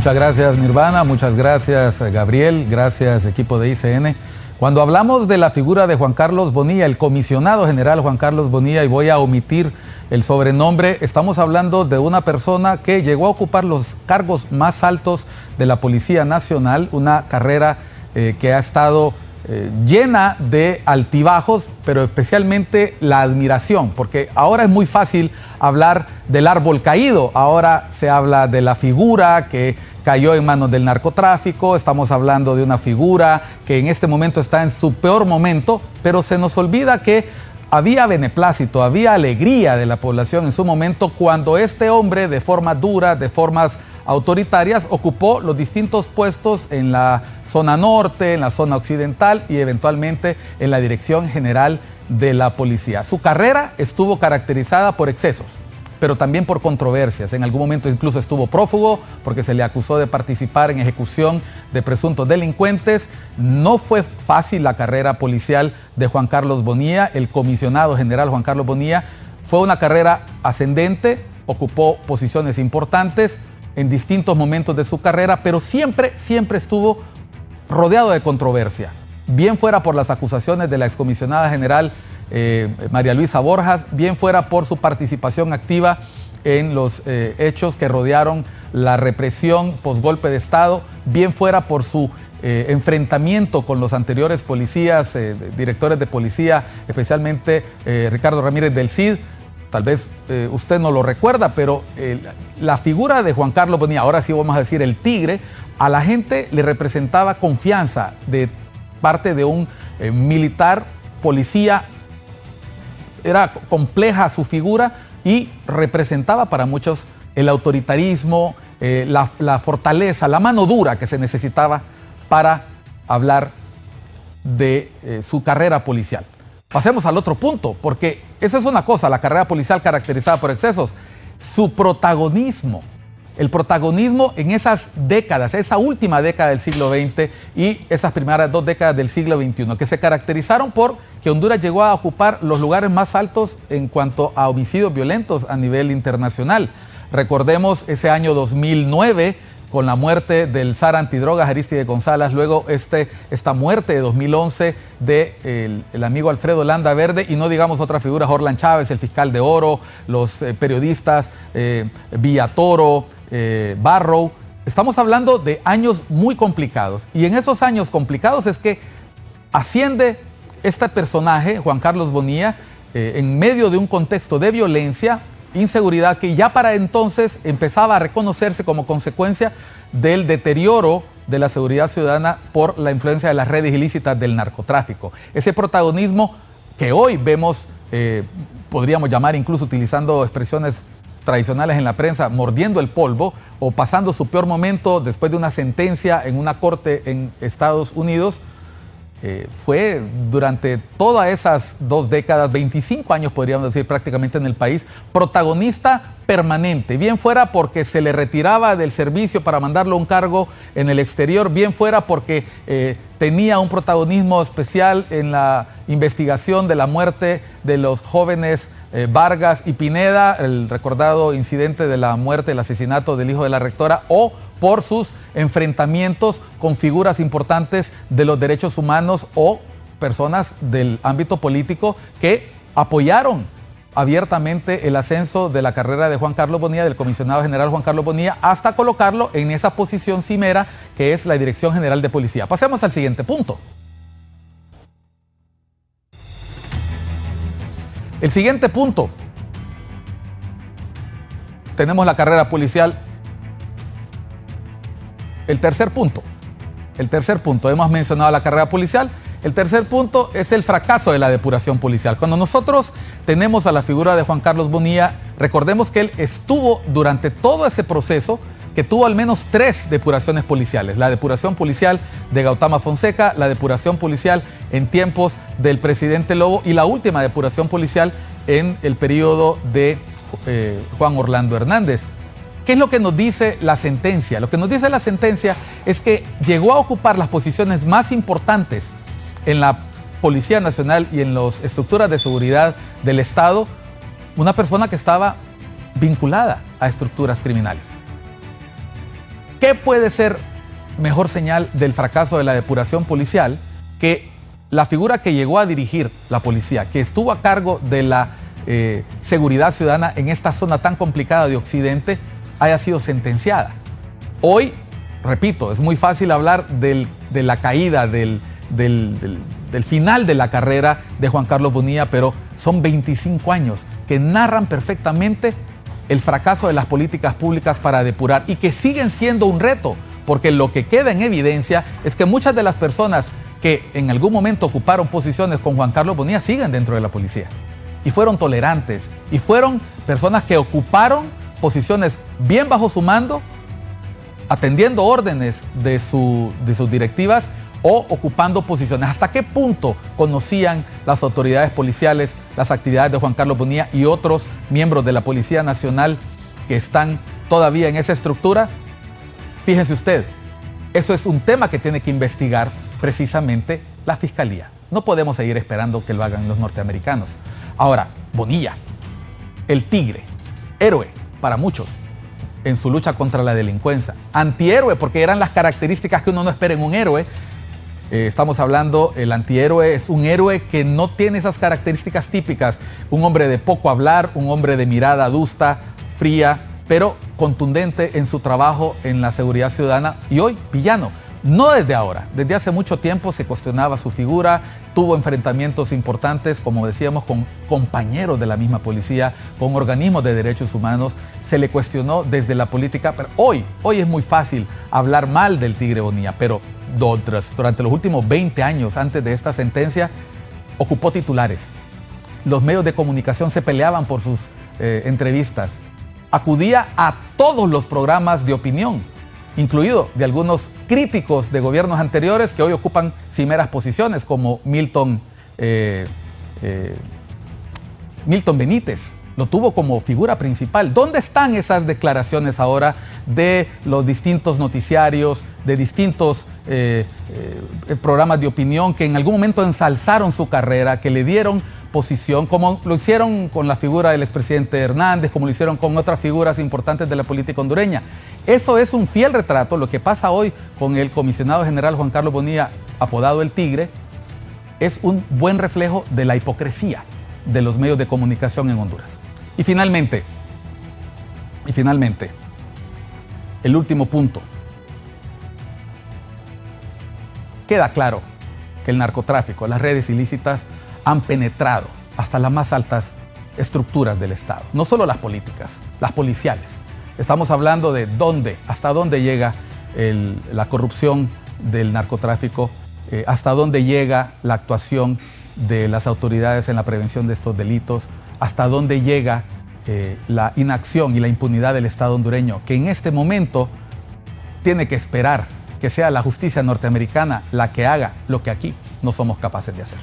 Muchas gracias, Nirvana, muchas gracias, Gabriel, gracias, equipo de ICN. Cuando hablamos de la figura de Juan Carlos Bonilla, el comisionado general Juan Carlos Bonilla, y voy a omitir el sobrenombre, estamos hablando de una persona que llegó a ocupar los cargos más altos de la Policía Nacional, una carrera que ha estado llena de altibajos, pero especialmente la admiración, porque ahora es muy fácil hablar del árbol caído, ahora se habla de la figura que cayó en manos del narcotráfico, estamos hablando de una figura que en este momento está en su peor momento, pero se nos olvida que había beneplácito, había alegría de la población en su momento cuando este hombre, de forma dura, de formas autoritarias, ocupó los distintos puestos en la zona norte, en la zona occidental y eventualmente en la Dirección General de la Policía. Su carrera estuvo caracterizada por excesos, pero también por controversias. En algún momento incluso estuvo prófugo porque se le acusó de participar en ejecución de presuntos delincuentes. No fue fácil la carrera policial de Juan Carlos Bonilla. El comisionado general Juan Carlos Bonilla fue una carrera ascendente, ocupó posiciones importantes en distintos momentos de su carrera, pero siempre estuvo rodeado de controversia. Bien fuera por las acusaciones de la excomisionada general María Luisa Borjas, bien fuera por su participación activa en los hechos que rodearon la represión posgolpe de Estado, bien fuera por su enfrentamiento con los anteriores policías, directores de policía, especialmente Ricardo Ramírez del Cid. Tal vez usted no lo recuerda, pero la figura de Juan Carlos Bonilla, ahora sí vamos a decir el tigre, a la gente le representaba confianza de parte de un militar, policía. Era compleja su figura y representaba para muchos el autoritarismo, la fortaleza, la mano dura que se necesitaba para hablar de su carrera policial. Pasemos al otro punto, porque esa es una cosa, la carrera policial caracterizada por excesos. Su protagonismo, el protagonismo en esas décadas, esa última década del siglo XX y esas primeras 2 décadas del siglo XXI, que se caracterizaron por que Honduras llegó a ocupar los lugares más altos en cuanto a homicidios violentos a nivel internacional. Recordemos ese año 2009, con la muerte del zar antidrogas Arístide González, luego esta muerte de 2011 de el amigo Alfredo Landaverde, y no digamos otras figuras, Orlan Chávez, el fiscal de oro, los periodistas Villatoro, Barrow. Estamos hablando de años muy complicados, y en esos años complicados es que asciende este personaje, Juan Carlos Bonilla, en medio de un contexto de violencia, inseguridad que ya para entonces empezaba a reconocerse como consecuencia del deterioro de la seguridad ciudadana por la influencia de las redes ilícitas del narcotráfico. Ese protagonismo que hoy vemos, podríamos llamar incluso utilizando expresiones tradicionales en la prensa, mordiendo el polvo o pasando su peor momento después de una sentencia en una corte en Estados Unidos, fue durante todas esas 2 décadas, 25 años podríamos decir prácticamente en el país, protagonista permanente, bien fuera porque se le retiraba del servicio para mandarlo a un cargo en el exterior, bien fuera porque tenía un protagonismo especial en la investigación de la muerte de los jóvenes Vargas y Pineda, el recordado incidente de la muerte, el asesinato del hijo de la rectora, o por sus enfrentamientos con figuras importantes de los derechos humanos o personas del ámbito político que apoyaron abiertamente el ascenso de la carrera de Juan Carlos Bonilla, del comisionado general Juan Carlos Bonilla, hasta colocarlo en esa posición cimera que es la Dirección General de Policía. Pasemos al siguiente punto. El siguiente punto. Tenemos la carrera policial. El tercer punto, hemos mencionado la carrera policial. El tercer punto es el fracaso de la depuración policial. Cuando nosotros tenemos a la figura de Juan Carlos Bonilla, recordemos que él estuvo durante todo ese proceso, que tuvo al menos 3 depuraciones policiales. La depuración policial de Gautama Fonseca, la depuración policial en tiempos del presidente Lobo y la última depuración policial en el periodo de Juan Orlando Hernández. ¿Qué es lo que nos dice la sentencia? Lo que nos dice la sentencia es que llegó a ocupar las posiciones más importantes en la Policía Nacional y en las estructuras de seguridad del Estado una persona que estaba vinculada a estructuras criminales. ¿Qué puede ser mejor señal del fracaso de la depuración policial que la figura que llegó a dirigir la policía, que estuvo a cargo de la seguridad ciudadana en esta zona tan complicada de Occidente, haya sido sentenciada? Hoy, repito, es muy fácil hablar de la caída, del final de la carrera de Juan Carlos Bonilla, pero son 25 años que narran perfectamente el fracaso de las políticas públicas para depurar y que siguen siendo un reto, porque lo que queda en evidencia es que muchas de las personas que en algún momento ocuparon posiciones con Juan Carlos Bonilla siguen dentro de la policía y fueron tolerantes y fueron personas que ocuparon posiciones bien bajo su mando, atendiendo órdenes de sus directivas o ocupando posiciones. ¿Hasta qué punto conocían las autoridades policiales las actividades de Juan Carlos Bonilla y otros miembros de la Policía Nacional que están todavía en esa estructura? Fíjese usted, eso es un tema que tiene que investigar precisamente la Fiscalía. No podemos seguir esperando que lo hagan los norteamericanos. Ahora, Bonilla, el tigre, héroe para muchos en su lucha contra la delincuencia, antihéroe porque eran las características que uno no espera en un héroe. Estamos hablando, el antihéroe es un héroe que no tiene esas características típicas, un hombre de poco hablar, un hombre de mirada adusta, fría, pero contundente en su trabajo en la seguridad ciudadana, y hoy villano. No desde ahora, desde hace mucho tiempo se cuestionaba su figura, tuvo enfrentamientos importantes, como decíamos, con compañeros de la misma policía, con organismos de derechos humanos, se le cuestionó desde la política, pero hoy es muy fácil hablar mal del Tigre Bonilla, pero durante los últimos 20 años antes de esta sentencia, ocupó titulares. Los medios de comunicación se peleaban por sus entrevistas, acudía a todos los programas de opinión, incluido de algunos críticos de gobiernos anteriores que hoy ocupan cimeras posiciones, como Milton Benítez. Lo tuvo como figura principal. ¿Dónde están esas declaraciones ahora de los distintos noticiarios, de distintos programas de opinión que en algún momento ensalzaron su carrera, que le dieron posición, como lo hicieron con la figura del expresidente Hernández, como lo hicieron con otras figuras importantes de la política hondureña? Eso es un fiel retrato. Lo que pasa hoy con el comisionado general Juan Carlos Bonilla, apodado el Tigre, es un buen reflejo de la hipocresía de los medios de comunicación en Honduras. Y finalmente, el último punto. Queda claro que el narcotráfico, las redes ilícitas han penetrado hasta las más altas estructuras del Estado. No solo las políticas, las policiales. Estamos hablando de hasta dónde llega la corrupción del narcotráfico, hasta dónde llega la actuación de las autoridades en la prevención de estos delitos, hasta dónde llega la inacción y la impunidad del Estado hondureño, que en este momento tiene que esperar que sea la justicia norteamericana la que haga lo que aquí no somos capaces de hacer.